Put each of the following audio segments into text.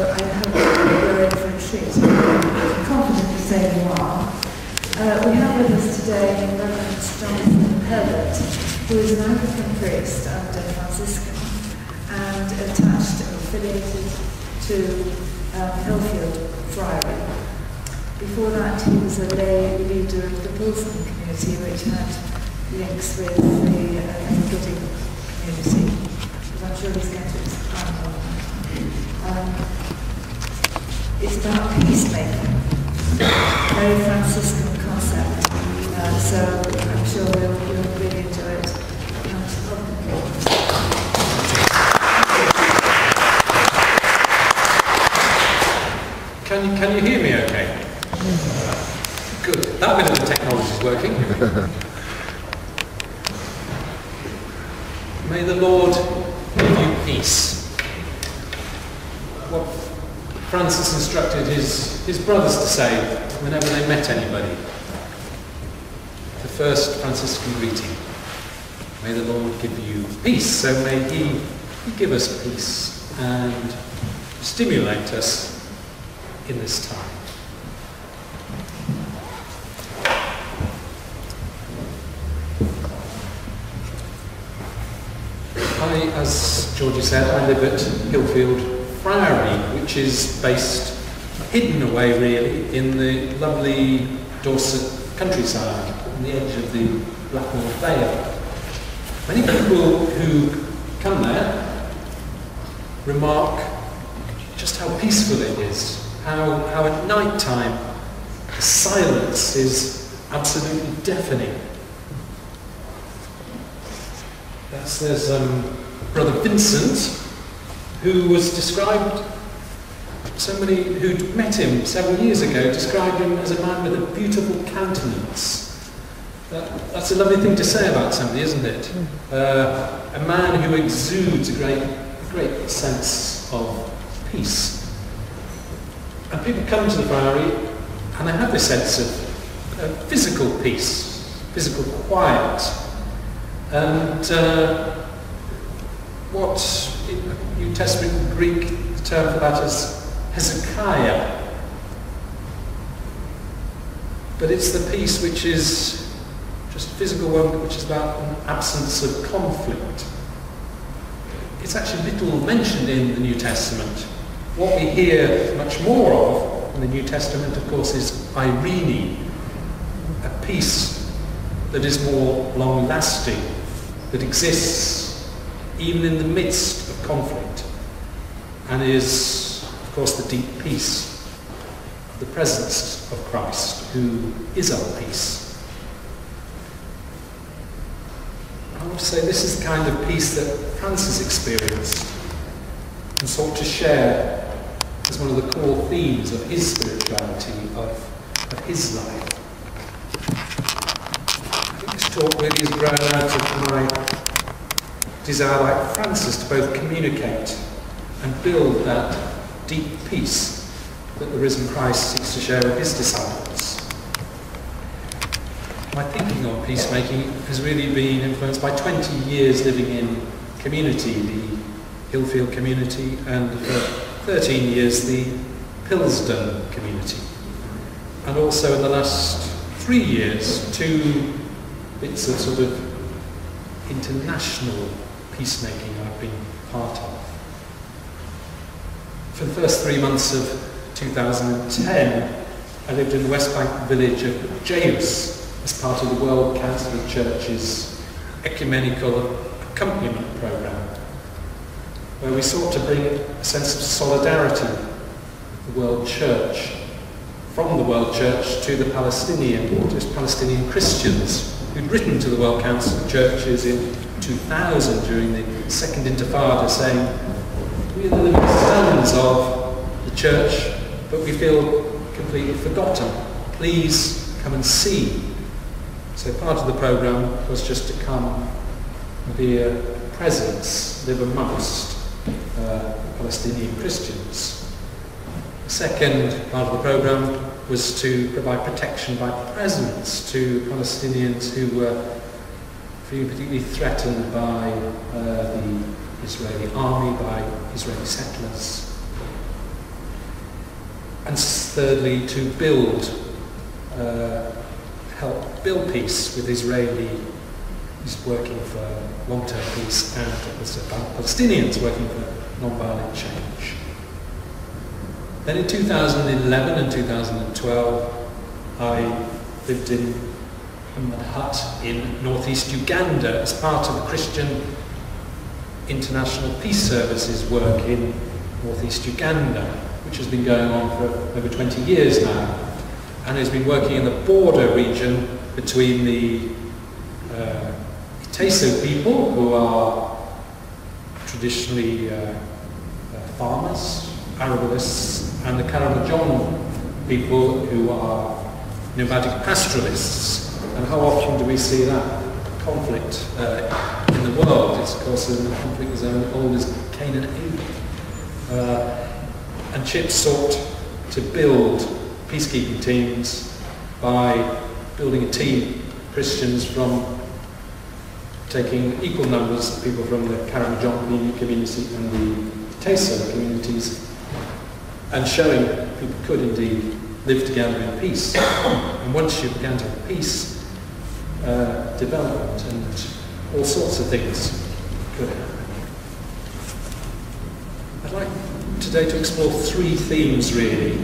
I hope you're in for a treat. I'm confidently saying you are. We have with us today Reverend Herbert, who is an Anglican priest under Franciscan and attached and affiliated to Hilfield, Friary. Before that, he was a lay leader of the Peacemaking community, which had links with the Gidding community. But I'm sure he's going to expand on that. It's about peacemaking, very Franciscan concept, so I'm sure you'll really enjoy it. Can you hear me okay? Good. That bit of the technology is working. May the Lord give you peace. What Francis instructed his brothers to say whenever they met anybody. The first Franciscan greeting. May the Lord give you peace. So may He give us peace and stimulate us in this time. As Georgie said, I live at Hilfield Friary, which is based, hidden away really, in the lovely Dorset countryside, on the edge of the Blackmore Vale. Many people who come there remark just how peaceful it is, how at night time the silence is absolutely deafening. There's Brother Vincent, who was described, somebody who'd met him several years ago, described him as a man with a beautiful countenance. That's a lovely thing to say about somebody, isn't it? A man who exudes a great sense of peace. And people come to the Friary and they have this sense of physical peace, physical quiet. And what in New Testament Greek term for that is Hezekiah. But it's the peace which is just a physical one, which is about an absence of conflict. It's actually little mentioned in the New Testament. What we hear much more of in the New Testament, of course, is Irene, a peace that is more long-lasting, that exists even in the midst of conflict, and is, of course, the deep peace of the presence of Christ, who is our peace. I want to say this is the kind of peace that Francis experienced and sought to share as one of the core themes of his spirituality, of his life. I think this talk really has grown out of my desire, like Francis, to both communicate and build that deep peace that the risen Christ seeks to share with his disciples. My thinking on peacemaking has really been influenced by 20 years living in community, the Hilfield community, and for 13 years the Pilsdon community. And also in the last 3 years, 2 bits of sort of international peacemaking I've been part of. For the first 3 months of 2010, I lived in the West Bank village of Giles as part of the World Council of Churches Ecumenical Accompaniment Programme, where we sought to bring a sense of solidarity with the World Church, from the World Church to the Palestinian Christians who'd written to the World Council of Churches in 2000 during the Second Intifada, saying, we are the living stones of the church, but we feel completely forgotten. Please come and see. So part of the programme was just to come and be a presence, live amongst Palestinian Christians. The second part of the programme was to provide protection by presence to Palestinians who were feeling particularly threatened by the Israeli army, by Israeli settlers. And thirdly, to help build peace with Israeli, who's working for long-term peace, and also Palestinians working for non-violent change. Then in 2011 and 2012, I lived in a hut in northeast Uganda as part of the Christian International Peace Service's work in northeast Uganda, which has been going on for over 20 years now, and has been working in the border region between the Iteso people, who are traditionally farmers, arabalists, and the Karamojong people, who are nomadic pastoralists. And how often do we see that conflict in the world? It's of course a conflict as old as Cain and Abel. And Chip sought to build peacekeeping teams by building a team of Christians from taking equal numbers of people from the Karamojong community and the Iteso communities, and showing people could indeed live together in peace. And once you began to have peace, development and all sorts of things could happen. I'd like today to explore three themes really,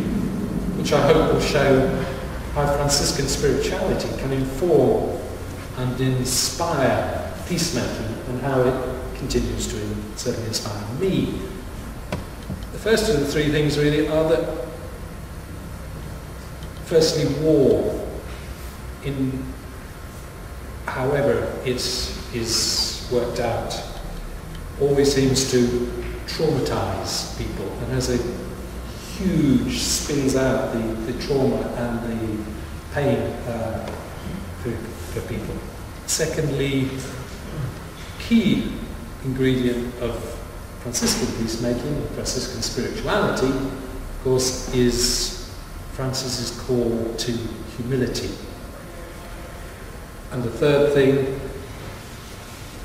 which I hope will show how Franciscan spirituality can inform and inspire peacemaking, and how it continues to certainly inspire me. The first of the three things really are that, firstly, war, in however it is worked out, always seems to traumatize people and has a huge, spins out the trauma and the pain for people. Secondly, key ingredient of Franciscan peacemaking, Franciscan spirituality, of course, is Francis's call to humility. And the third thing,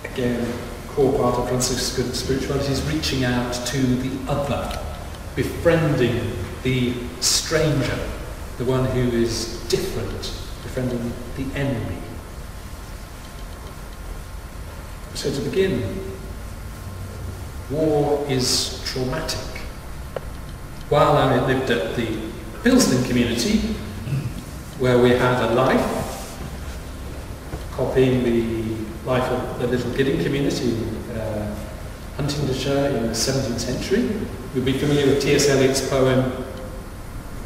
again, core part of Franciscan spirituality, is reaching out to the other, befriending the stranger, the one who is different, befriending the enemy. So to begin, war is traumatic. While I lived at the Pilsden community, where we had a life, copying the life of the Little Gidding community in Huntingdonshire in the 17th century. You'll be familiar with T.S. Eliot's poem,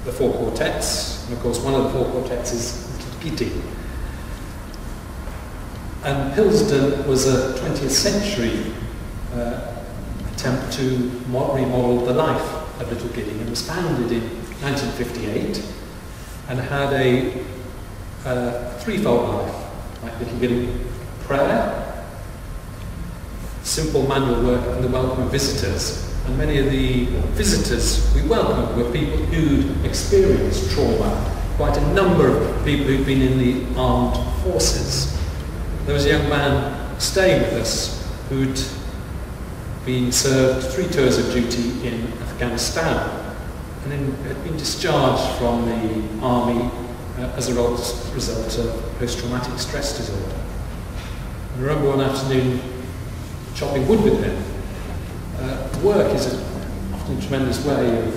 The Four Quartets, and of course one of the four quartets is Little Gidding. And Pilsden was a 20th century attempt to remodel the life of Little Gidding. It was founded in 1958 and had a threefold life, like Little Gidding: prayer, simple manual work, and the welcome of visitors. And many of the visitors we welcomed were people who'd experienced trauma, quite a number of people who'd been in the armed forces. There was a young man staying with us who'd been served 3 tours of duty in Afghanistan, and then had been discharged from the army as a result of post-traumatic stress disorder. I remember one afternoon chopping wood with him. Work is often a tremendous way of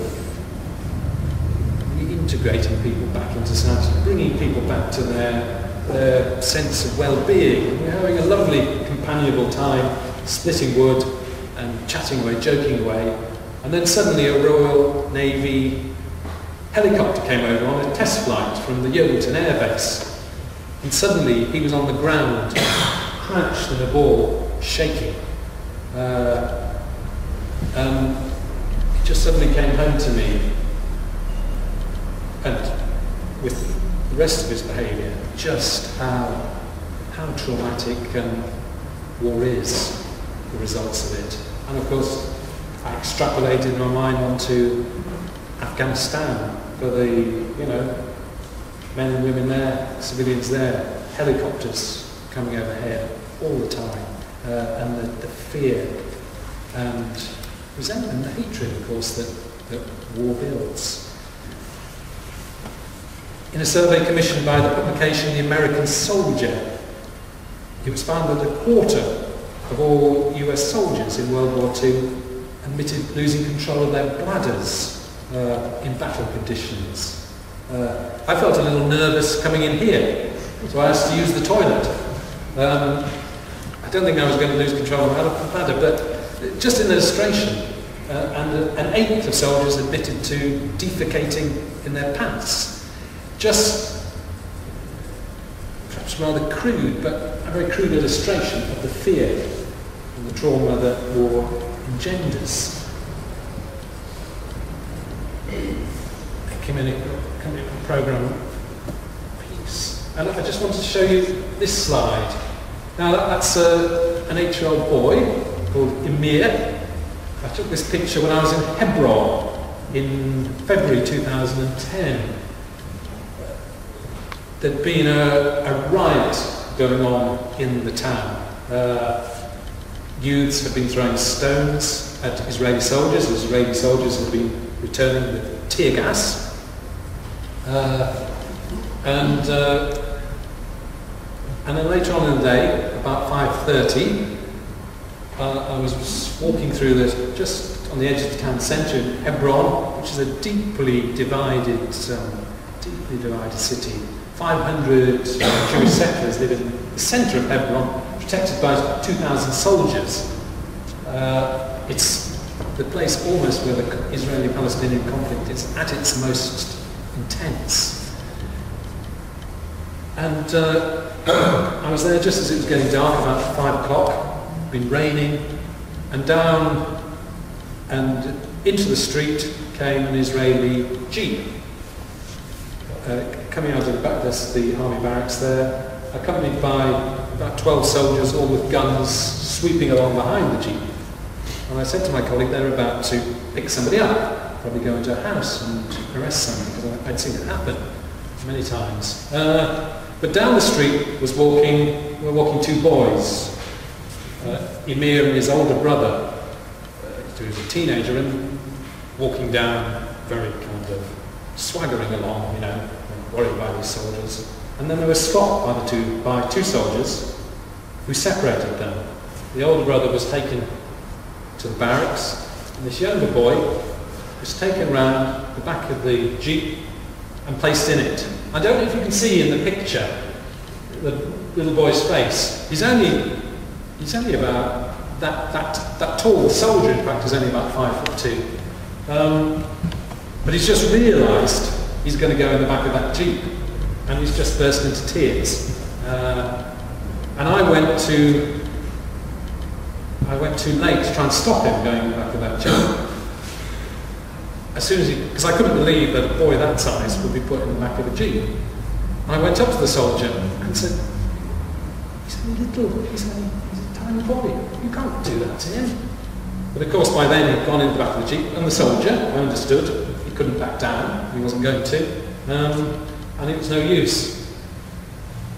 reintegrating people back into society, bringing people back to their sense of well-being. And we're having a lovely, companionable time, splitting wood and chatting away, joking away. And then suddenly a Royal Navy helicopter came over on a test flight from the Yeovilton Air Base. And suddenly he was on the ground, crouched in a ball, shaking. He just suddenly came home to me, and with the rest of his behaviour, just how traumatic war is, the results of it. And of course, I extrapolated my mind onto Afghanistan for the, men and women there, civilians there, helicopters coming overhead all the time, and the fear and resentment and hatred, of course, that war builds. In a survey commissioned by the publication The American Soldier, it was found that a quarter of all US soldiers in World War II admitted losing control of their bladders in battle conditions. I felt a little nervous coming in here, so I asked to use the toilet. I don't think I was going to lose control of my bladder, but just an illustration. And an eighth of soldiers admitted to defecating in their pants. Just perhaps rather crude, but a very crude illustration of the fear and the trauma that war engenders. Ecumenical programme Peace. And I just wanted to show you this slide. Now that's an 8-year-old boy called Emir. I took this picture when I was in Hebron in February 2010. There'd been a riot going on in the town. Youths had been throwing stones at Israeli soldiers. The Israeli soldiers had been returning with tear gas. And then later on in the day, about 5:30, I was walking through just on the edge of the town centre in Hebron, which is a deeply divided city. 500 Jewish settlers live in the centre of Hebron, protected by 2,000 soldiers. It's the place almost where the Israeli-Palestinian conflict is at its most intense. And I was there just as it was getting dark, about 5 o'clock. Been raining, and down and into the street came an Israeli jeep. Coming out of the back, there's the army barracks there, accompanied by about 12 soldiers, all with guns, sweeping along behind the jeep. And I said to my colleague, they're about to pick somebody up, probably go into a house and arrest somebody, because I'd seen it happen many times. But down the street were walking 2 boys. Emir and his older brother, who was a teenager, and walking down, very kind of swaggering along, worried by these soldiers. And then they were stopped by two soldiers who separated them. The older brother was taken to the barracks, and this younger boy was taken round the back of the jeep and placed in it. I don't know if you can see in the picture the little boy's face. He's only about that tall. The soldier, in fact, is only about 5'2". But he's just realised he's going to go in the back of that jeep, and he's just burst into tears. And I went too late to try and stop him going in the back of that jeep. As soon as because I couldn't believe that a boy that size would be put in the back of a jeep. And I went up to the soldier and said, he's a tiny boy, you can't do that to him. But of course by then he'd gone in the back of the jeep, and the soldier, I understood, he couldn't back down, he wasn't going to, and it was no use.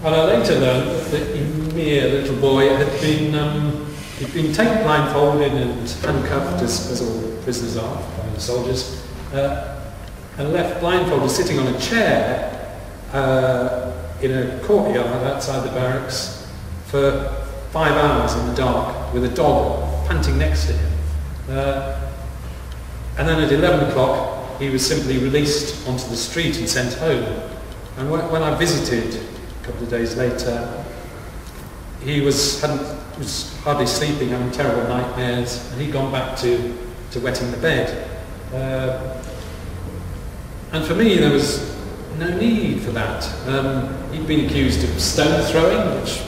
And I later learned that Emir, the little boy, he'd been taken blindfolded and handcuffed, as all prisoners are by the soldiers, and left blindfolded sitting on a chair in a courtyard outside the barracks for 5 hours in the dark with a dog panting next to him. And then at 11 o'clock he was simply released onto the street and sent home. And when I visited a couple of days later, he was hardly sleeping, having terrible nightmares, and he'd gone back to wetting the bed. And for me there was no need for that. He'd been accused of stone throwing, which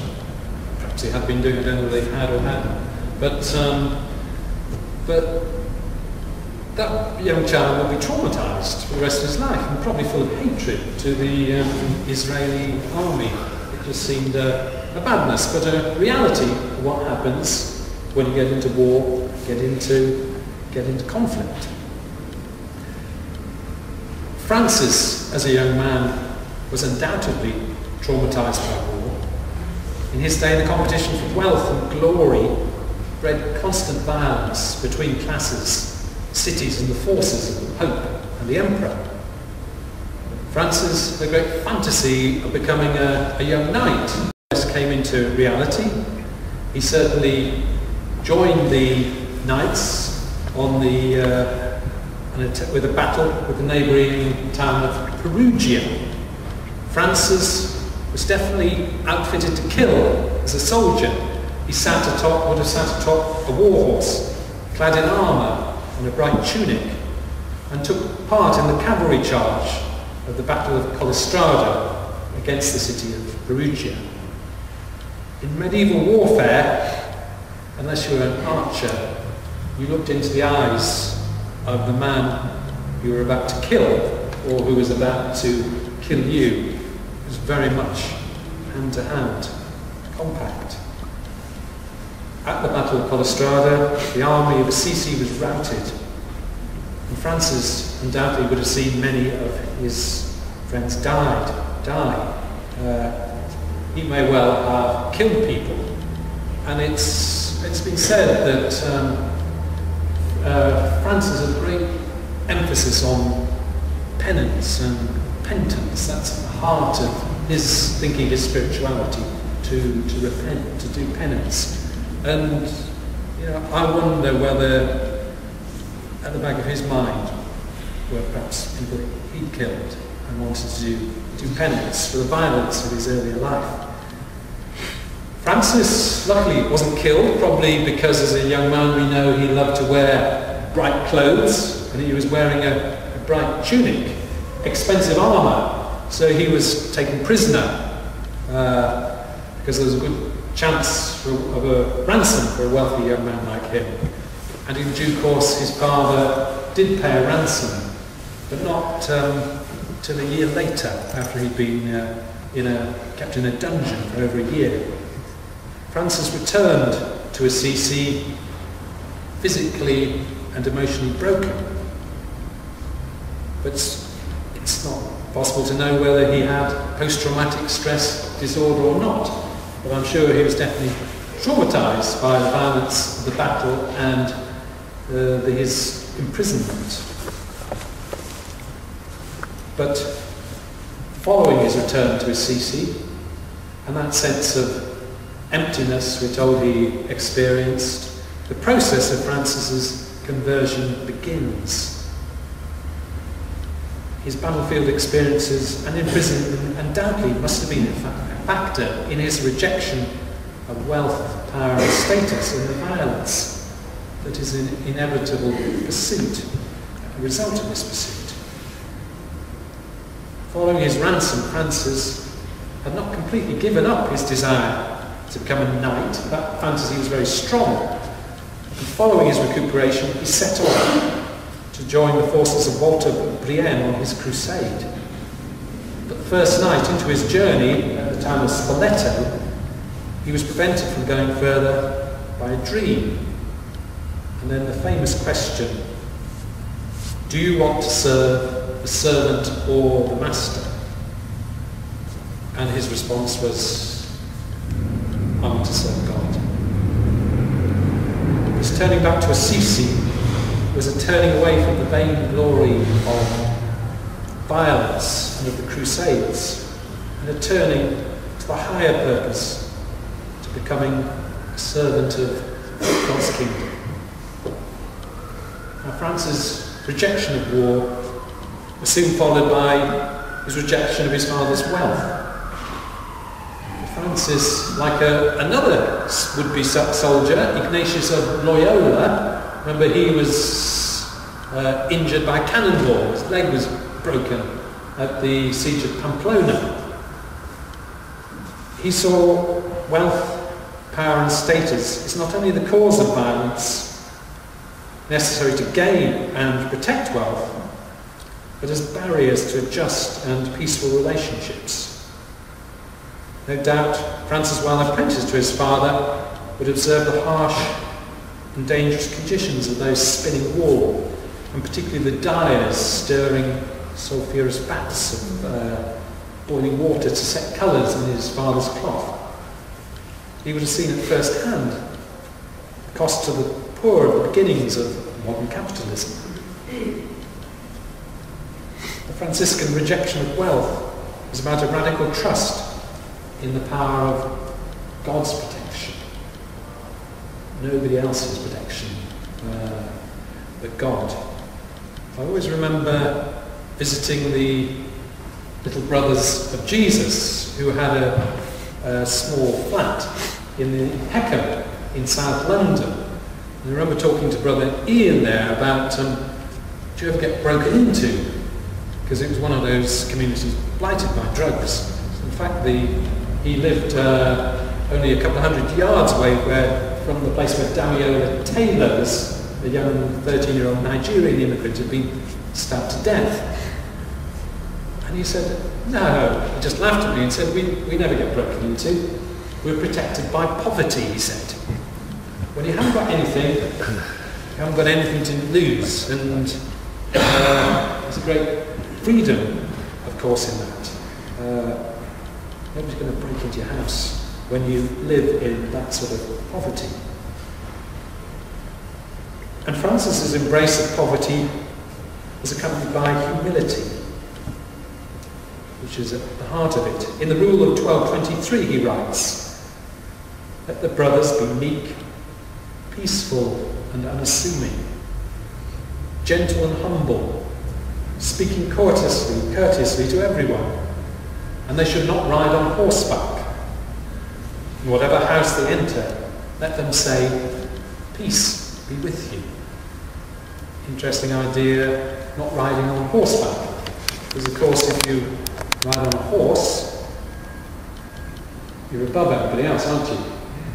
perhaps he had been doing, I don't know whether he had or hadn't. But that young child will be traumatised for the rest of his life, and probably full of hatred to the Israeli army. It just seemed a badness, but a reality of what happens when you get into war, get into conflict. Francis, as a young man, was undoubtedly traumatised by war. In his day, the competition for wealth and glory bred constant violence between classes, cities and the forces of the Pope and the Emperor. Francis had a great fantasy of becoming a young knight. This came into reality. He certainly joined the knights on with a battle with the neighbouring town of Perugia. Francis was definitely outfitted to kill as a soldier. He would have sat atop a war horse, clad in armour and a bright tunic, and took part in the cavalry charge of the Battle of Collestrada against the city of Perugia. In medieval warfare, unless you were an archer, you looked into the eyes of the man you were about to kill, or who was about to kill you. It was very much hand-to-hand compact. At the Battle of Collestrada, the army of Assisi was routed, and Francis undoubtedly would have seen many of his friends die. He may well have killed people, and it's been said that Francis had a great emphasis on penance and repentance. That's at the heart of his thinking, his spirituality, to repent, to do penance. And I wonder whether at the back of his mind were perhaps people he'd killed and wanted to do penance for the violence of his earlier life. Francis, luckily, wasn't killed, probably because as a young man we know he loved to wear bright clothes, and he was wearing a bright tunic, expensive armour, so he was taken prisoner because there was a good chance of a ransom for a wealthy young man like him. And in due course his father did pay a ransom, but not till a year later, after he'd been kept in a dungeon for over a year. Francis returned to Assisi physically and emotionally broken. But it's not possible to know whether he had post-traumatic stress disorder or not. But I'm sure he was definitely traumatised by the violence of the battle and his imprisonment. But following his return to Assisi, and that sense of emptiness we're told he experienced, the process of Francis's conversion begins. His battlefield experiences and imprisonment undoubtedly must have been a factor in his rejection of wealth, power and status, and the violence that is an inevitable pursuit, a result of this pursuit. Following his ransom, Francis had not completely given up his desire to become a knight. That fantasy was very strong. And following his recuperation, he set off to join the forces of Walter Brienne on his crusade. But the first night into his journey at the town of Spoleto, he was prevented from going further by a dream. And then the famous question, do you want to serve the servant or the master? And his response was, I want to serve God. His turning back to Assisi was a turning away from the vain glory of violence and of the Crusades, and a turning to the higher purpose, to becoming a servant of God's kingdom. Now, Francis' rejection of war was soon followed by his rejection of his father's wealth. Francis, like another would-be soldier, Ignatius of Loyola, remember he was injured by a cannonball, his leg was broken at the siege of Pamplona. He saw wealth, power and status is not only the cause of violence necessary to gain and protect wealth, but as barriers to just and peaceful relationships. No doubt Francis, while apprenticed to his father, would observe the harsh and dangerous conditions of those spinning wool, and particularly the dyers stirring sulphurous vats of boiling water to set colours in his father's cloth. He would have seen at first hand the cost to the poor of the beginnings of modern capitalism. The Franciscan rejection of wealth was about a radical trust in the power of God's protection. Nobody else's protection but God. I always remember visiting the little brothers of Jesus who had a small flat in the Peckham in South London. And I remember talking to Brother Ian there about, do you ever get broken into? Because it was one of those communities blighted by drugs. In fact, he lived only a couple of hundred yards away from the place where Damiola Taylors, a young 13-year-old Nigerian immigrant, had been stabbed to death. And he said, no, he just laughed at me and said, we never get broken into. We're protected by poverty, he said. When you haven't got anything, you haven't got anything to lose. And there's a great freedom, of course, in that. Nobody's going to break into your house when you live in that sort of poverty. And Francis's embrace of poverty is accompanied by humility, which is at the heart of it. In the Rule of 1223 he writes, "Let the brothers be meek, peaceful and unassuming, gentle and humble, speaking courteously to everyone, and they should not ride on horseback. In whatever house they enter, let them say, 'Peace be with you.'" Interesting idea, not riding on horseback. Because of course if you ride on a horse, you're above everybody else, aren't you?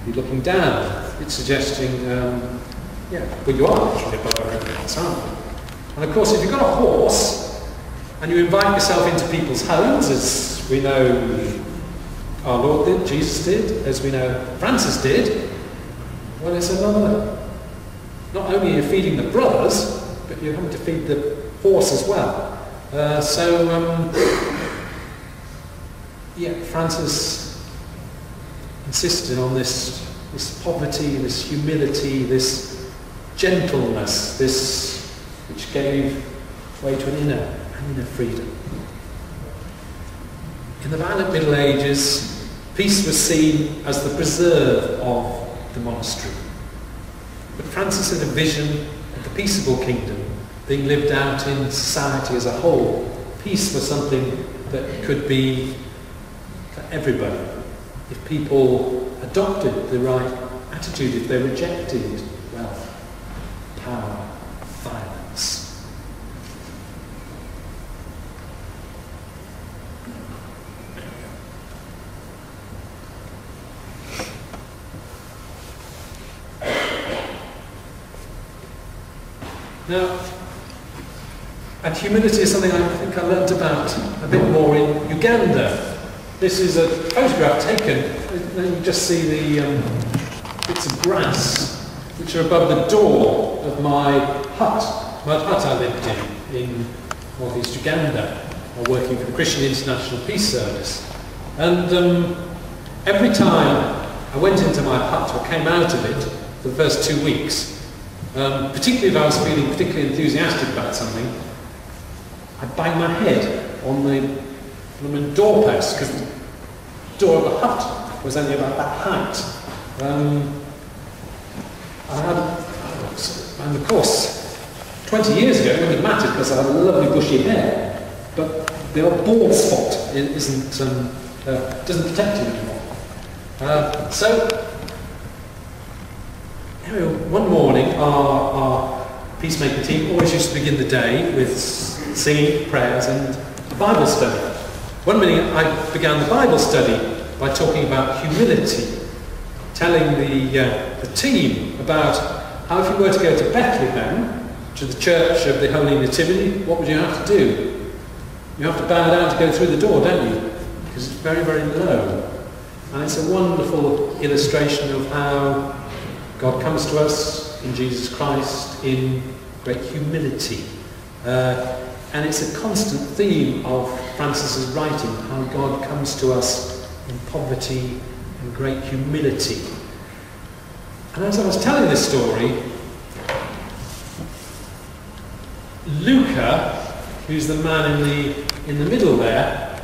You're looking down. It's suggesting, well, you are actually above everybody else, aren't you? And of course, if you've got a horse and you invite yourself into people's homes, as we know our Lord did, Jesus did, as we know Francis did, well, it's another. Not only are you feeding the brothers, but you're having to feed the horse as well. Francis insisted on this poverty, this humility, this gentleness, this which gave way to an inner freedom. In the violent Middle Ages, peace was seen as the preserve of the monastery. But Francis had a vision of the peaceable kingdom being lived out in society as a whole. Peace was something that could be for everybody. If people adopted the right attitude, if they rejected wealth, power, violence. Now, and humility is something I think I learnt about a bit more in Uganda. This is a photograph taken, and you just see the bits of grass which are above the door of my mud hut I lived in northeast Uganda, while working for the Christian International Peace Service. And every time I went into my hut or came out of it for the first 2 weeks, particularly if I was feeling particularly enthusiastic about something, I'd bang my head on the doorpost, because the door of the hut was only about that height. And of course, 20 years ago it wouldn't have mattered because I had a lovely bushy hair, but the old bald spot doesn't protect you anymore. Anyway, one morning our Peacemaking team always used to begin the day with singing, prayers and a Bible study. One morning I began the Bible study by talking about humility, telling the team about how if you were to go to Bethlehem, to the Church of the Holy Nativity, what would you have to do? You have to bow down to go through the door, don't you? Because it's very, very low. And it's a wonderful illustration of how God comes to us in Jesus Christ in great humility. And it's a constant theme of Francis's writing, how God comes to us in poverty and great humility. And as I was telling this story, Luca, who's the man in the middle there.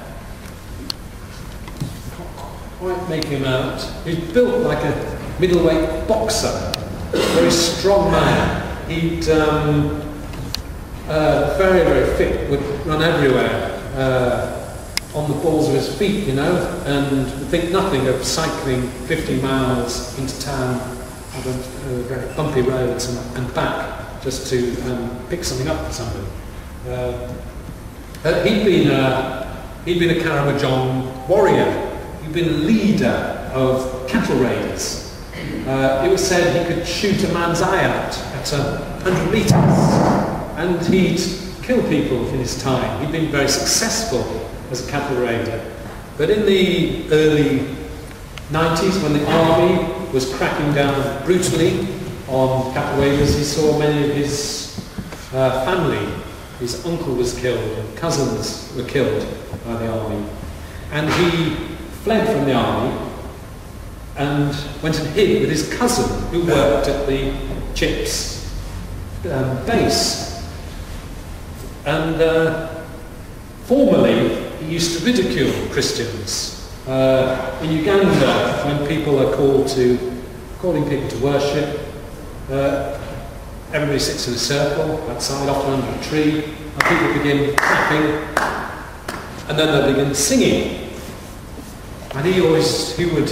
Can't quite make him out. He's built like a middleweight boxer, very strong man. He'd very, very fit, would run everywhere on the balls of his feet, you know, and would think nothing of cycling 50 miles into town on very bumpy roads and back just to pick something up for somebody. He'd been a Karamojong warrior. He'd been a leader of cattle raiders. It was said he could shoot a man's eye out at 100 metres, and he'd kill people in his time. He'd been very successful as a cattle raider. But in the early 90s, when the army was cracking down brutally on cattle raiders, he saw many of his family. His uncle was killed, and cousins were killed by the army. And he fled from the army and went and hid with his cousin, who worked at the Chips base. And formerly, he used to ridicule Christians. In Uganda, when people are calling people to worship, everybody sits in a circle outside, often under a tree, and people begin clapping, and then they begin singing. And he would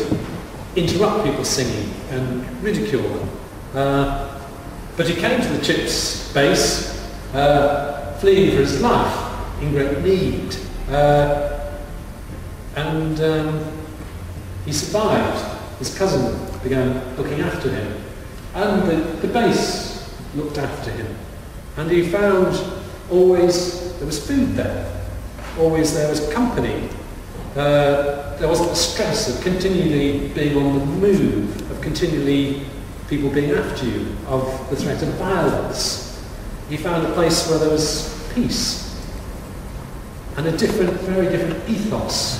interrupt people singing and ridicule them. But he came to the Chips base, fleeing for his life, in great need. And he survived. His cousin began looking after him. And the base looked after him. And he found always there was food there. Always there was company. There wasn't the stress of continually being on the move, of continually people being after you, of the threat of violence. He found a place where there was peace and a very different ethos.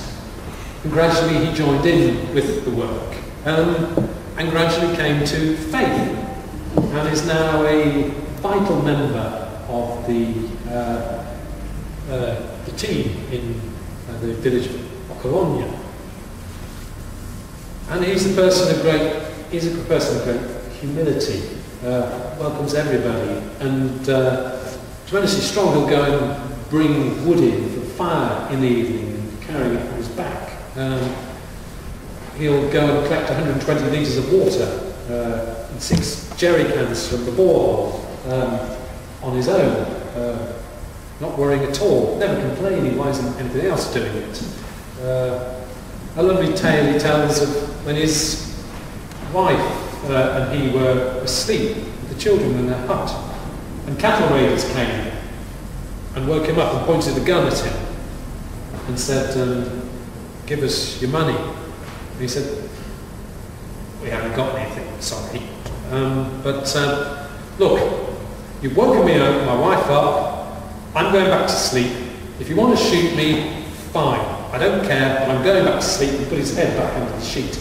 And gradually he joined in with the work and gradually came to faith and is now a vital member of the team in the village of Okoronya. And he's a person of great humility, welcomes everybody, and tremendously strong. He'll go and bring wood in for the fire in the evening and carry it on his back. He'll go and collect 120 litres of water and 6 jerry cans from the borehole on his own, not worrying at all, never complaining. Why isn't anybody else doing it? A lovely tale he tells of when his wife and he were asleep, the children in their hut, and cattle raiders came and woke him up and pointed a gun at him and said, "Give us your money." And he said, "We haven't got anything, sorry. But look, you've woken me up, my wife up, I'm going back to sleep. If you want to shoot me, fine. I don't care, but I'm going back to sleep." And put his head back under the sheet.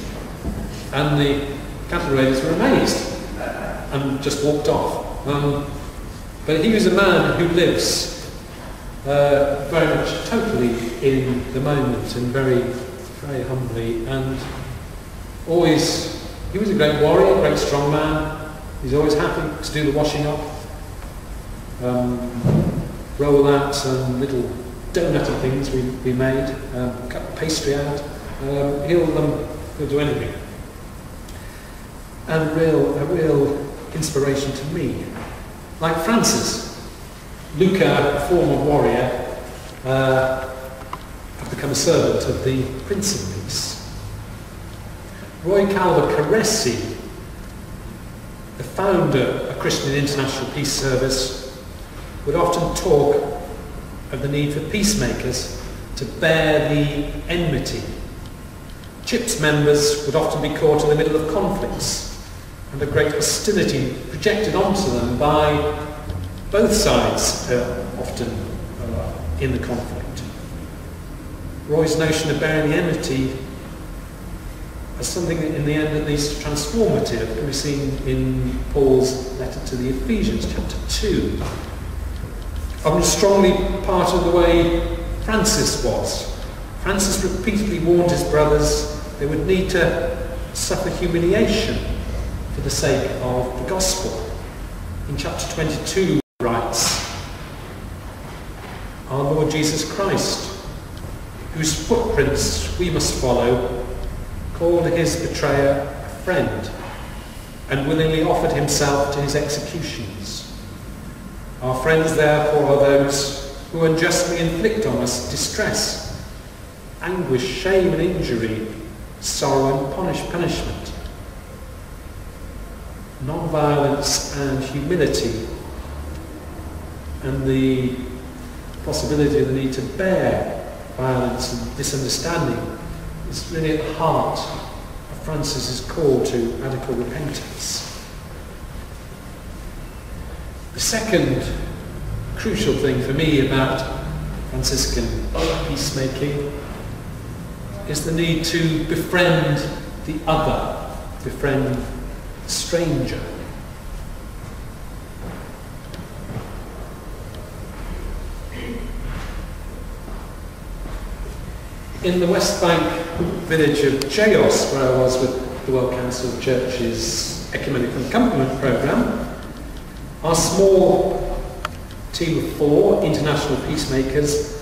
And the cattle raiders were amazed and just walked off. But he was a man who lives very much totally in the moment and very, very humbly, and always, he was a great warrior, a great strong man. He's always happy to do the washing up, roll out some little donutty things we made, cut the pastry out. He'll do anything. And a real inspiration to me. Like Francis, Luca, a former warrior, had become a servant of the Prince of Peace. Roy Calver-Caresi, the founder of Christian International Peace Service, would often talk of the need for peacemakers to bear the enmity. CHIPS members would often be caught in the middle of conflicts and a great hostility projected onto them by both sides, often in the conflict. Roy's notion of bearing the enmity as something that in the end at least transformative can be seen in Paul's letter to the Ephesians, chapter 2. often strongly part of the way Francis was. Francis repeatedly warned his brothers they would need to suffer humiliation for the sake of the gospel. In chapter 22 he writes, "Our Lord Jesus Christ, whose footprints we must follow, called his betrayer a friend, and willingly offered himself to his executions. Our friends therefore are those who unjustly inflict on us distress, anguish, shame and injury, sorrow and punishment. Non-violence and humility, and the possibility of the need to bear violence and misunderstanding is really at the heart of Francis's call to radical repentance." The second crucial thing for me about Franciscan peacemaking is the need to befriend the other, befriend the stranger. In the West Bank village of Giles, where I was with the World Council of Churches Ecumenical Accompaniment Programme, our small team of 4 international peacemakers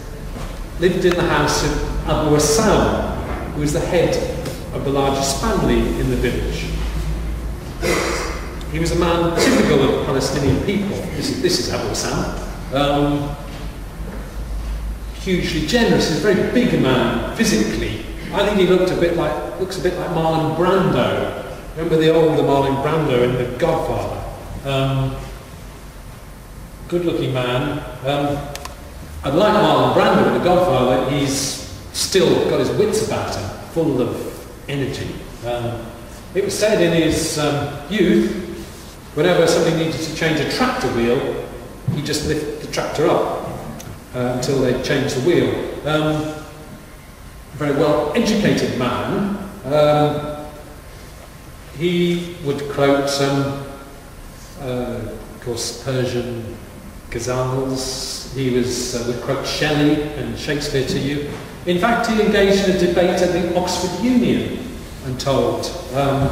lived in the house of Abu Assam, who was the head of the largest family in the village. He was a man typical of Palestinian people. This is Abu Assam. Hugely generous. He's a very big man physically. I think he looks a bit like Marlon Brando. Remember the older Marlon Brando in The Godfather? Good-looking man. Unlike Marlon Brando in The Godfather, he's still got his wits about him, full of energy. It was said in his youth, whenever somebody needed to change a tractor wheel, he'd just lift the tractor up until they changed the wheel. A very well-educated man. He would quote of course, Persian ghazals. He would quote Shelley and Shakespeare to you. In fact, he engaged in a debate at the Oxford Union and told, I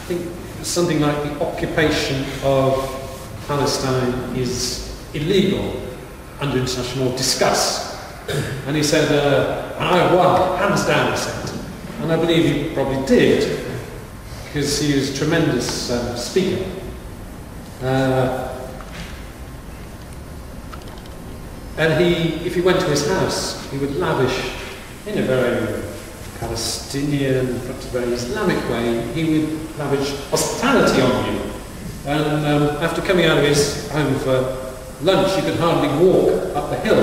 think something like the occupation of Palestine is illegal under international discuss. And he said, I won, hands down, he said. And I believe he probably did, because he was a tremendous speaker. And if he went to his house, he would lavish, in a very Palestinian, very Islamic way, he would lavish hospitality on you. And after coming out of his home for lunch, you could hardly walk up the hill,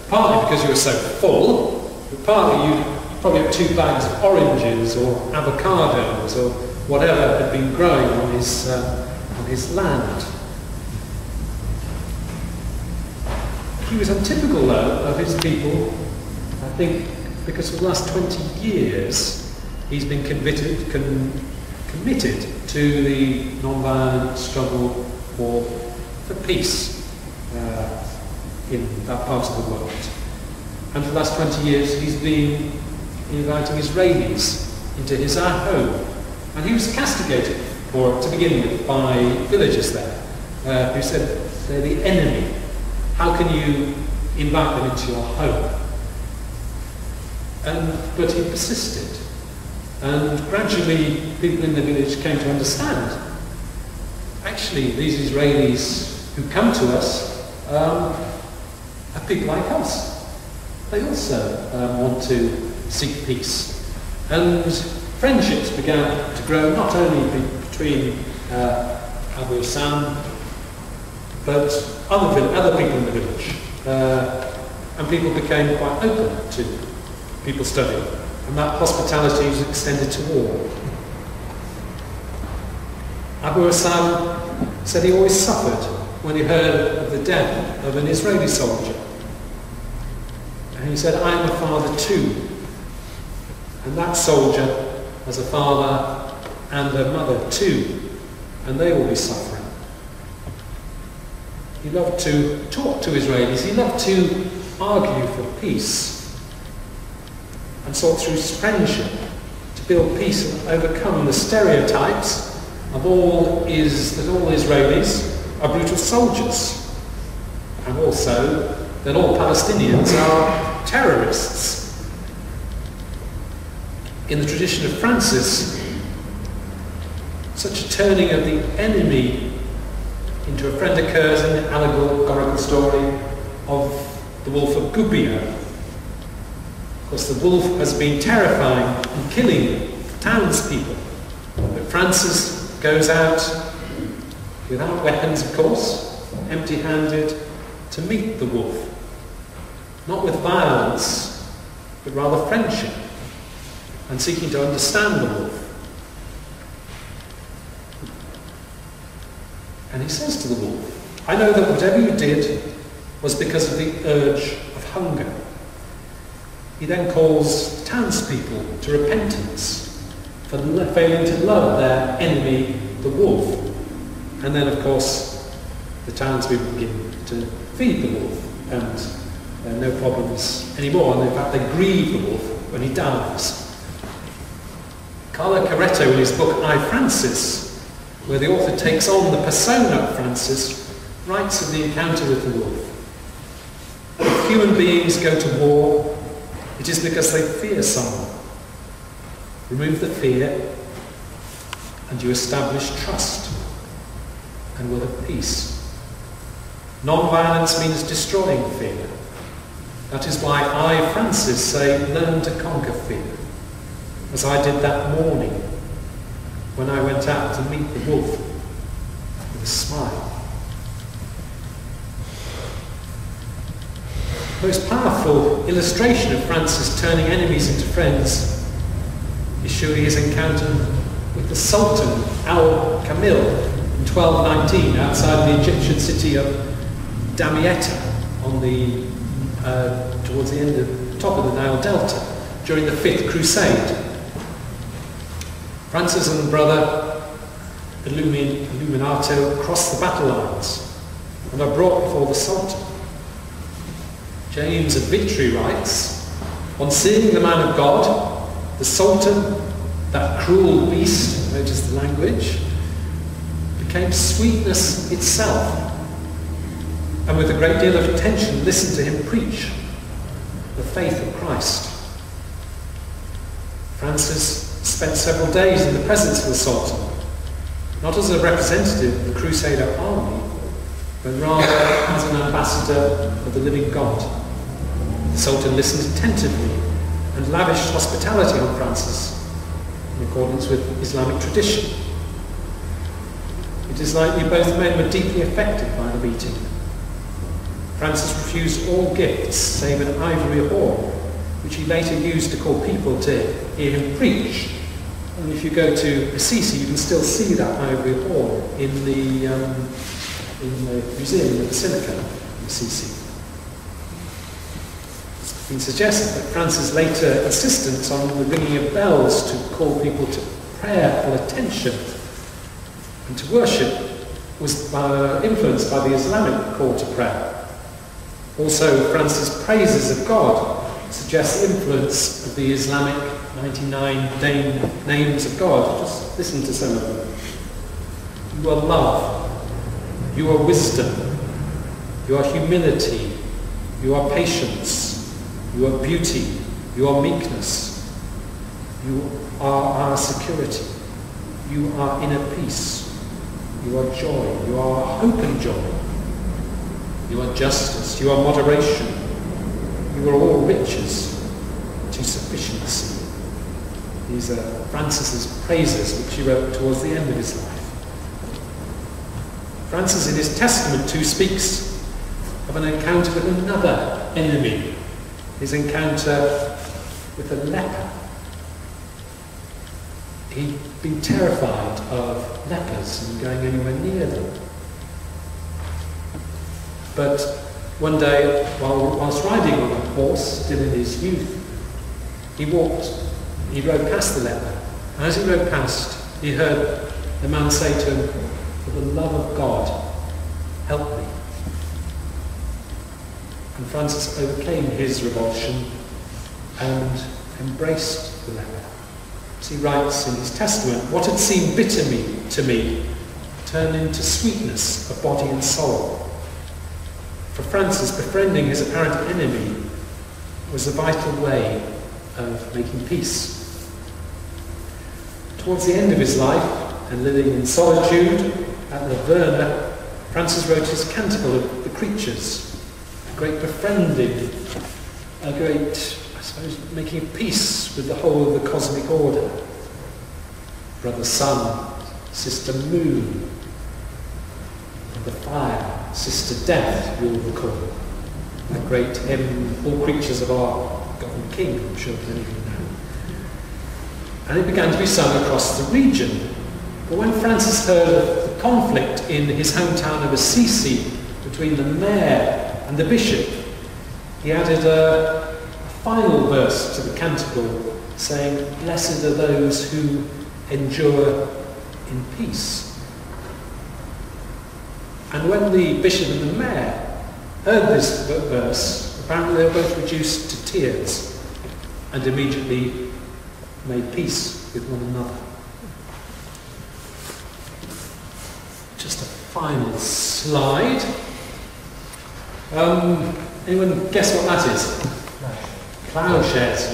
partly because you were so full, but partly you probably had 2 bags of oranges or avocados or whatever had been growing on his land. He was untypical, though, of his people, I think, because for the last 20 years he's been committed to the non-violent struggle for peace in that part of the world. And for the last 20 years he's been inviting Israelis into his home. And he was castigated for it to begin with by villagers there, who said they're the enemy. How can you invite them into your home? But he persisted. And gradually people in the village came to understand, actually these Israelis who come to us are people like us. They also want to seek peace. And friendships began to grow, not only between Abu Assam, but other people in the village. And people became quite open to people studying. And that hospitality was extended to all. Abu Assam said he always suffered when he heard of the death of an Israeli soldier. And he said, I'm a father too. And that soldier has a father and a mother too. And they will be suffering. He loved to talk to Israelis. He loved to argue for peace and sought through friendship to build peace and overcome the stereotypes of that all Israelis are brutal soldiers, and also that all Palestinians are terrorists. In the tradition of Francis, such a turning of the enemy into a friend occurs in the allegorical story of the wolf of Gubbio. Of course, the wolf has been terrifying and killing townspeople, but Francis goes out without weapons, of course, empty-handed, to meet the wolf, not with violence, but rather friendship, and seeking to understand the wolf. And he says to the wolf, "I know that whatever you did was because of the urge of hunger." He then calls townspeople to repentance for failing to love their enemy, the wolf. And then, of course, the townspeople begin to feed the wolf, and there are no problems anymore. And in fact, they grieve the wolf when he dies. Carlo Caretto, in his book I, Francis, where the author takes on the persona of Francis, writes of the encounter with the wolf. If human beings go to war, it is because they fear someone. Remove the fear, and you establish trust, and will have peace. Non-violence means destroying fear. That is why I, Francis, say, learn to conquer fear, as I did that morning when I went out to meet the wolf with a smile. The most powerful illustration of Francis turning enemies into friends is surely his encounter with the Sultan Al-Kamil in 1219 outside the Egyptian city of Damietta on the towards the end of top of the Nile Delta during the 5th Crusade. Francis and brother Illuminato cross the battle lines and are brought before the Sultan. James of Victory writes, "On seeing the man of God, the Sultan, that cruel beast," notice the language, "became sweetness itself, and with a great deal of attention listened to him preach the faith of Christ." Francis spent several days in the presence of the Sultan, not as a representative of the Crusader army, but rather as an ambassador of the living God. The Sultan listened attentively and lavished hospitality on Francis in accordance with Islamic tradition. It is likely both men were deeply affected by the meeting. Francis refused all gifts save an ivory horn, which he later used to call people to hear him preach. And if you go to Assisi, you can still see that ivory horn in the museum in the Basilica of Assisi. It's been suggested that Francis' later insistence on the ringing of bells to call people to prayerful attention and to worship was influenced by the Islamic call to prayer. Also, Francis' praises of God suggest the influence of the Islamic 99 names of God. Just listen to some of them. You are love. You are wisdom. You are humility. You are patience. You are beauty. You are meekness. You are our security. You are inner peace. You are joy. You are hope and joy. You are justice. You are moderation. You are all riches to sufficiency. These are Francis's praises, which he wrote towards the end of his life. Francis, in his testament, too, speaks of an encounter with another enemy, his encounter with a leper. He'd been terrified of lepers and going anywhere near them. But one day, whilst riding on a horse, still in his youth, he rode past the leper. And as he rode past, he heard the man say to him, "For the love of God, help me." And Francis overcame his revulsion and embraced the leper. As he writes in his testament, what had seemed bitter to me turned into sweetness of body and soul. For Francis, befriending his apparent enemy was a vital way of making peace. Towards the end of his life, and living in solitude at Laverna, Francis wrote his Canticle of the Creatures, a great befriending, a great, I suppose, making peace with the whole of the cosmic order. Brother Sun, Sister Moon, Brother Fire, Sister Death, you'll recall. That great hymn, All Creatures of our God and King, I'm sure many of you know. And it began to be sung across the region. But when Francis heard of the conflict in his hometown of Assisi between the mayor and the bishop, he added a final verse to the canticle saying, "Blessed are those who endure in peace." And when the bishop and the mayor heard this verse, apparently they were both reduced to tears and immediately made peace with one another. Just a final slide. Anyone guess what that is? Ploughshares,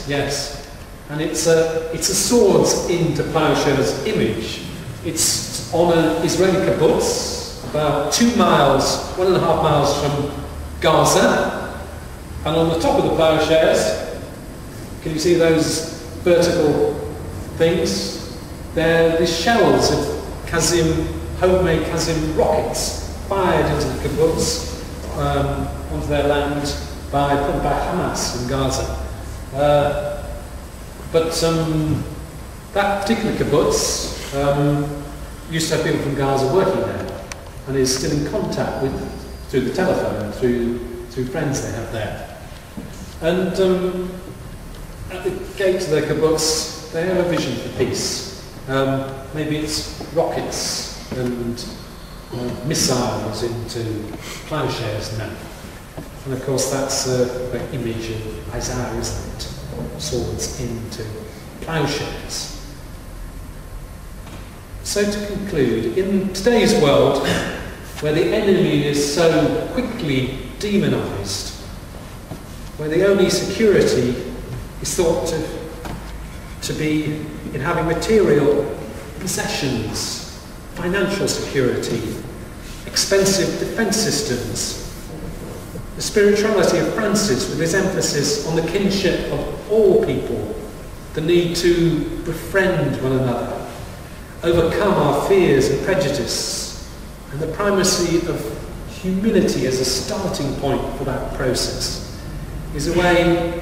yes. And it's a swords into ploughshares image. It's on an Israeli kibbutz, about 2 miles, 1.5 miles from Gaza. And on the top of the ploughshares, can you see those vertical things? They're the shells of homemade Kazim rockets fired into the kibbutz onto their land by Hamas in Gaza. But that particular kibbutz used to have people from Gaza working there, and is still in contact with through the telephone, through friends they have there. And at the gate of their kibbutz, they have a vision for peace. Maybe it's rockets and missiles into ploughshares now. And of course that's the image of Isaiah, isn't it? Swords into ploughshares. So to conclude, in today's world, where the enemy is so quickly demonised, where the only security is thought to be in having material possessions, financial security, expensive defence systems, the spirituality of Francis, with his emphasis on the kinship of all people, the need to befriend one another, overcome our fears and prejudice, and the primacy of humility as a starting point for that process, is a way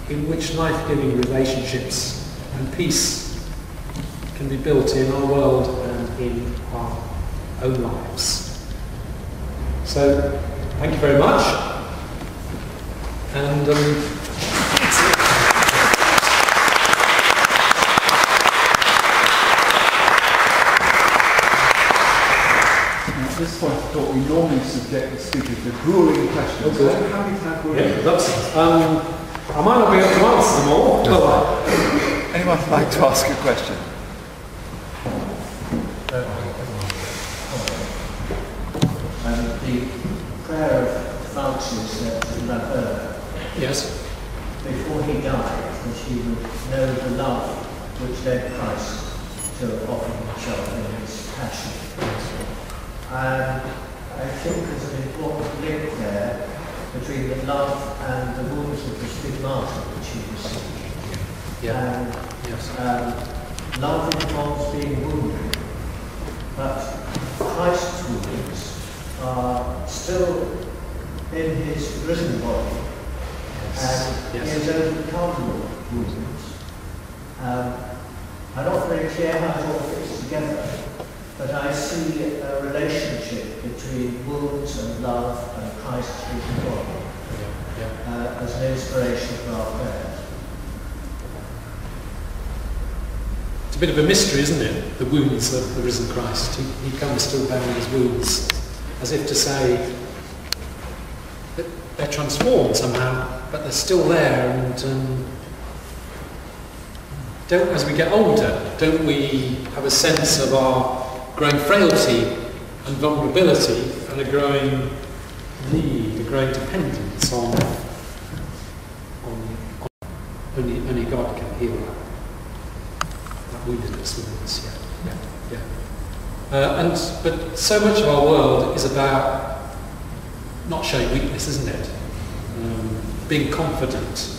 in which life-giving relationships and peace can be built in our world and in our own lives. So, thank you very much. And at this point, I thought we normally subject the speakers to grueling questions. Okay. So how many time grueling? yeah, that's I might not be able to answer them all. Anyone like to ask a question? The prayer of Francis at Revd, Yes. before he died, that he would know the love which led Christ to offer himself in his passion. And I think there's an important link there between the love and the wounds of the stigmata which he received. Yeah. And Yes. love involves being wounded, but Christ's wounds are still in his risen body, and he has overcome wounds. I'm not very clear how it all fits together, but I see a relationship between wounds and love and Christ's risen body as an inspiration for our prayers. It's a bit of a mystery, isn't it? The wounds of the risen Christ. He comes still bearing his wounds, as if to say that they're transformed somehow, but they're still there. And as we get older, don't we have a sense of our growing frailty and vulnerability and a growing need, a growing dependence on only God can heal that woundedness within us. But so much of our world is about not showing weakness, isn't it? Being confident,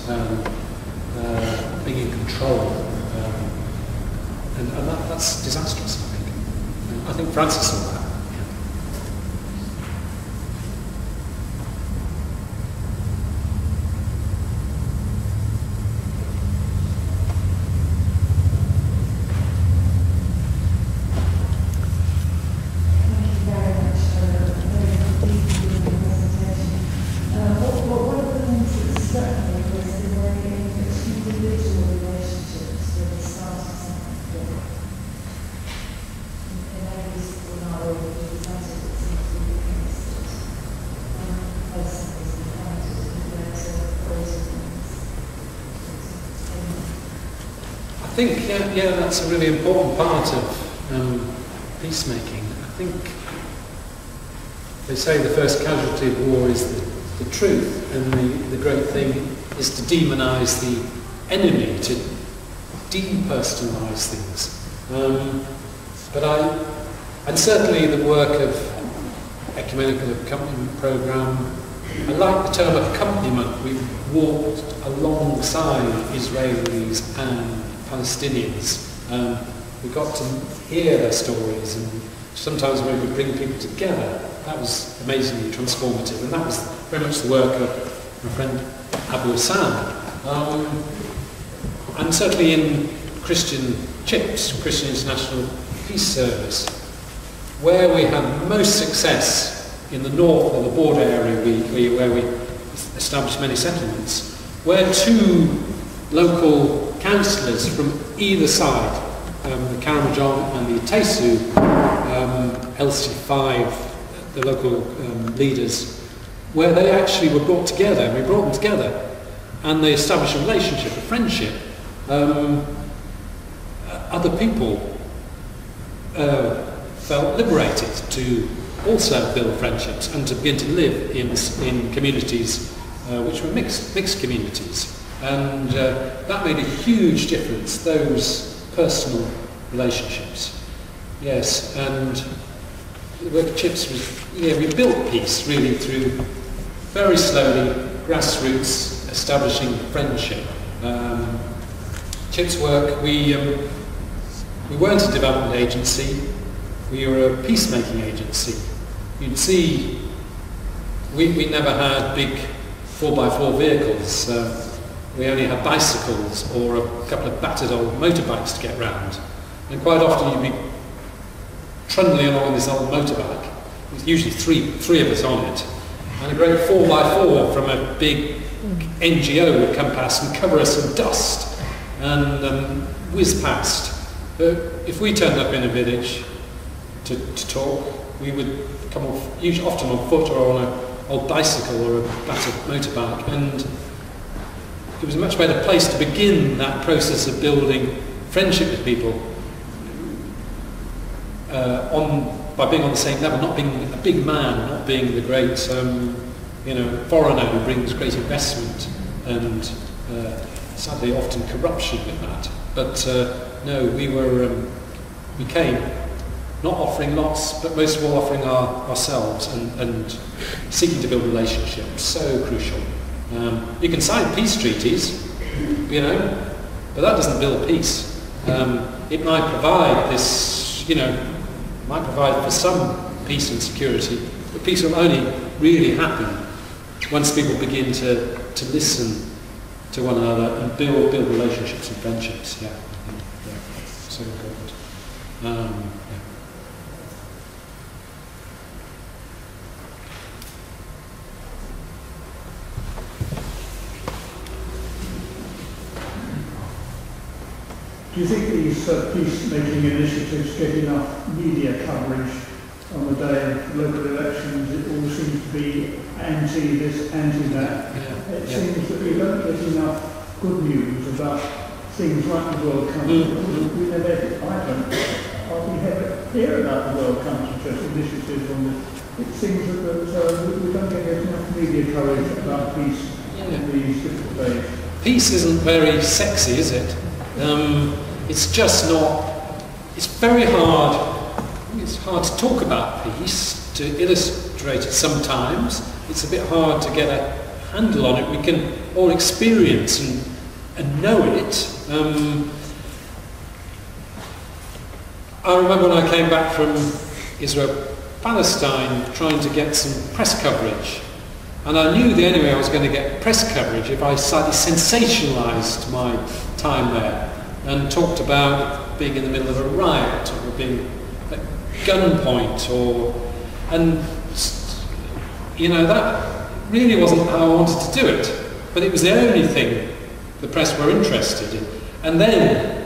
being in control, and that's disastrous, I think. I think Francis saw that. I think, that's a really important part of peacemaking. I think they say the first casualty of war is the truth, and the great thing is to demonise the enemy, to depersonalise things. And certainly the work of ecumenical accompaniment programme, I like the term accompaniment. We've walked alongside Israelis and Palestinians. We got to hear their stories, and sometimes when we bring people together, that was amazingly transformative, and that was very much the work of my friend Abu Hassan. And certainly in Christian CHIPS, Christian International Peace Service, where we had most success in the north of the border area where we established many settlements, where two local councillors from either side, the Karamojong and the Itesu, LC5, the local leaders, where they actually were brought together, and we brought them together, and they established a relationship, a friendship. Other people felt liberated to also build friendships and to begin to live in communities which were mixed communities. And that made a huge difference, those personal relationships. Yes, and the work of CHIPS was, we built peace really through very slowly, grassroots, establishing friendship. CHIPS work, we weren't a development agency, we were a peacemaking agency. You'd see, we never had big 4x4 vehicles. We only had bicycles or a couple of battered old motorbikes to get round. And quite often you'd be trundling along this old motorbike, with usually three of us on it, and a great 4x4 from a big NGO would come past and cover us in dust and whiz past. But if we turned up in a village to talk, we would come off, usually often on foot or on an old bicycle or a battered motorbike, and it was a much better place to begin that process of building friendship with people by being on the same level, not being a big man, not being the great foreigner who brings great investment and sadly often corruption with that. But no, we came not offering lots, but most of all offering ourselves and seeking to build relationships. So crucial. You can sign peace treaties, but that doesn't build peace. It might provide this, might provide for some peace and security, but peace will only really happen once people begin to listen to one another and build relationships and friendships. Yeah, so important. Do you think these peacemaking initiatives get enough media coverage on the day of local elections, it all seems to be anti this, anti that. It seems that we don't get enough good news about things like the World Council. We never hear about the World Council initiatives on this. It seems that we don't get enough media coverage about peace in these difficult days. Peace isn't very sexy, is it? It's just not. It's very hard. It's hard to talk about peace, to illustrate it sometimes. It's a bit hard to get a handle on it. We can all experience and know it. I remember when I came back from Israel-Palestine trying to get some press coverage. And I knew the only way I was going to get press coverage if I slightly sensationalised my time there and talked about being in the middle of a riot or being at gunpoint that really wasn't how I wanted to do it. But it was the only thing the press were interested in. And then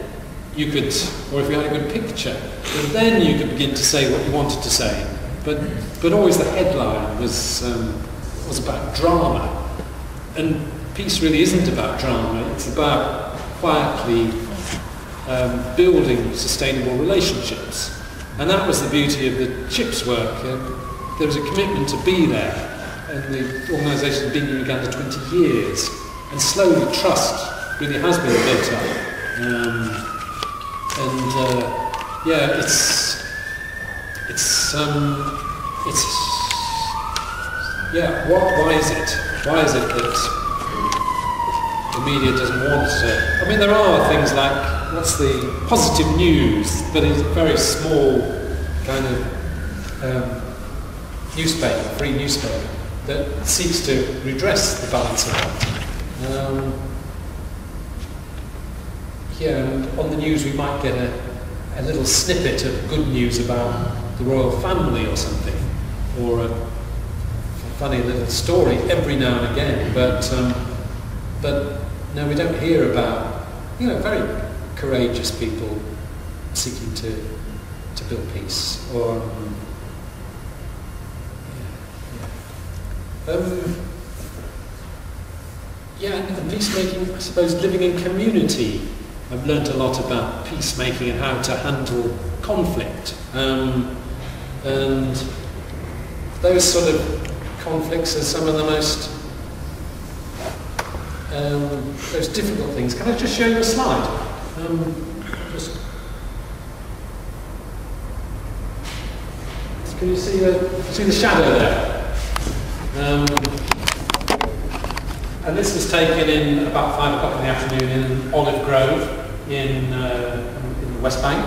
you could, or if you had a good picture, then you could begin to say what you wanted to say. But always the headline was about drama. And peace really isn't about drama. It's about quietly building sustainable relationships. And that was the beauty of the CHIPS work. There was a commitment to be there, and the organisation had been in Uganda 20 years, and slowly trust really has been built up. Why is it? Why is it that the media doesn't want to? I mean, there are things like, what's the positive news, but it's a very small kind of newspaper, free newspaper, that seeks to redress the balance of that. And on the news we might get a little snippet of good news about the royal family or something, or a funny little story every now and again, but no, we don't hear about, very courageous people seeking to build peace, or and peacemaking, I suppose, living in community. I've learnt a lot about peacemaking and how to handle conflict, and those sort of conflicts are some of the most those difficult things. Can I just show you a slide? Can you see the shadow there? And this was taken in about 5 o'clock in the afternoon in Olive Grove in the West Bank.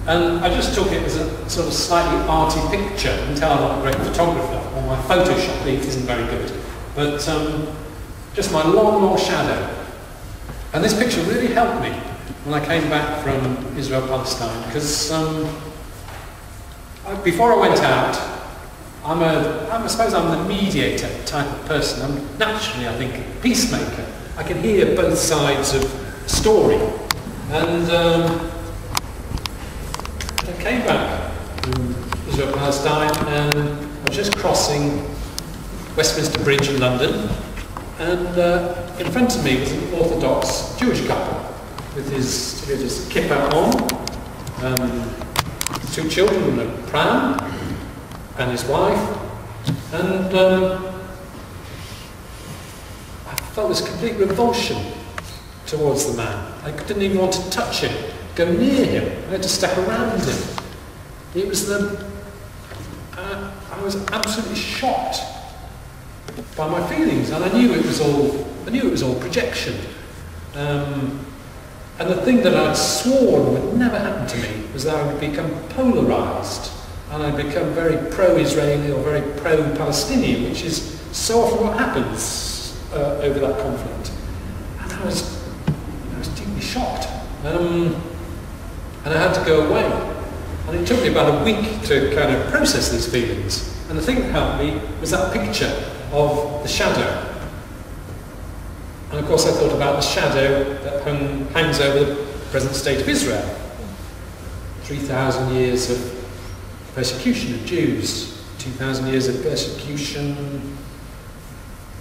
And I just took it as a sort of slightly arty picture. You can tell I'm not a great photographer, or my Photoshop isn't very good. But just my long shadow. And this picture really helped me when I came back from Israel-Palestine, because before I went out, I suppose I'm the mediator type of person. I'm naturally, I think, a peacemaker. I can hear both sides of a story. And I came back from Israel-Palestine, and I was just crossing Westminster Bridge in London, and in front of me was an Orthodox Jewish couple with his kippah on, 2 children and a pram, and his wife, and I felt this complete revulsion towards the man. I didn't even want to touch him, go near him. I had to step around him. It was I was absolutely shocked by my feelings, and I knew it was all projection. And the thing that I'd sworn would never happen to me was that I would become polarised, and I'd become very pro-Israeli or very pro-Palestinian, which is so often what happens over that conflict. And I was deeply shocked, and I had to go away. And it took me about a week to kind of process these feelings. And the thing that helped me was that picture of the shadow. And of course I thought about the shadow that hangs over the present state of Israel. 3,000 years of persecution of Jews, 2,000 years of persecution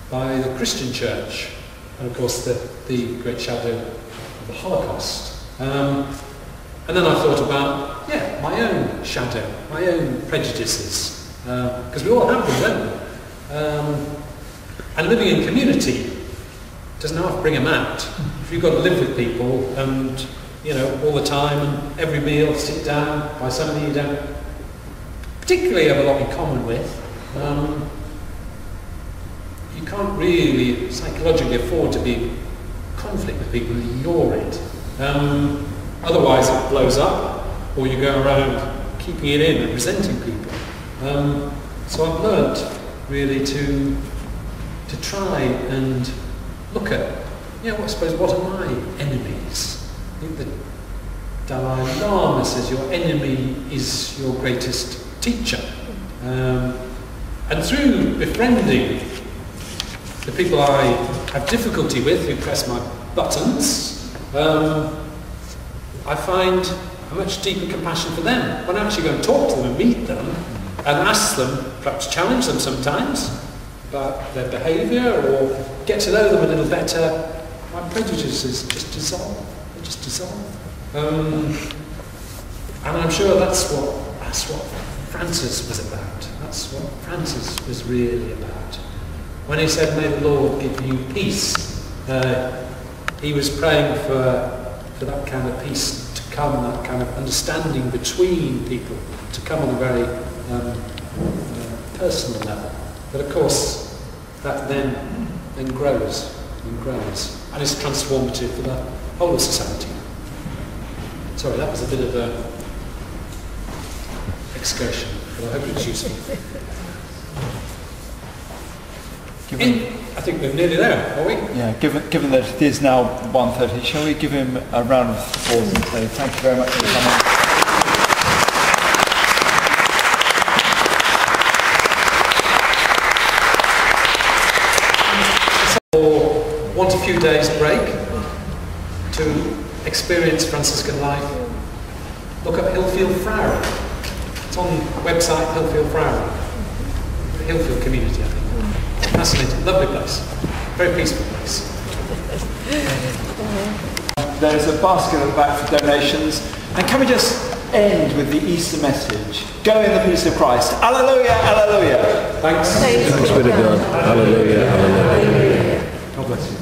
by the Christian church, and of course the great shadow of the Holocaust. And then I thought about, my own shadow, my own prejudices, because we all have them, don't we? And living in community doesn't have to bring them out. If you've got to live with people and, all the time and every meal sit down by somebody you don't particularly have a lot in common with, you can't really psychologically afford to be in conflict with people and ignore it. Otherwise it blows up, or you go around keeping it in and resenting people. So I've learnt really to try and look at, what are my enemies? I think the Dalai Lama says your enemy is your greatest teacher. And through befriending the people I have difficulty with, who press my buttons, I find a much deeper compassion for them. When I actually go and talk to them and meet them and ask them, perhaps challenge them sometimes about their behaviour or get to know them a little better, my prejudices just dissolve. They just dissolve. And I'm sure that's what Francis was about. That's what Francis was really about. When he said, "May the Lord give you peace," he was praying for that kind of peace to come, that kind of understanding between people to come on a very personal level. But of course, that then grows and grows, and is transformative for the whole of society. Sorry, that was a bit of an excursion, but I hope it was useful. I think we're nearly there, are we? Yeah, given that it is now 1:30, shall we give him a round of applause and say thank you very much for coming. Or want a few days break to experience Franciscan life, look up Hilfield Friary. It's on the website Hilfield Friary. Hilfield community, I think. Fascinating, lovely place. Very peaceful place. There's a basket at the back for donations. And can we just end with the Easter message? Go in the peace of Christ. Alleluia, alleluia. Thanks. Thanks be to God. Hallelujah, hallelujah. God bless you.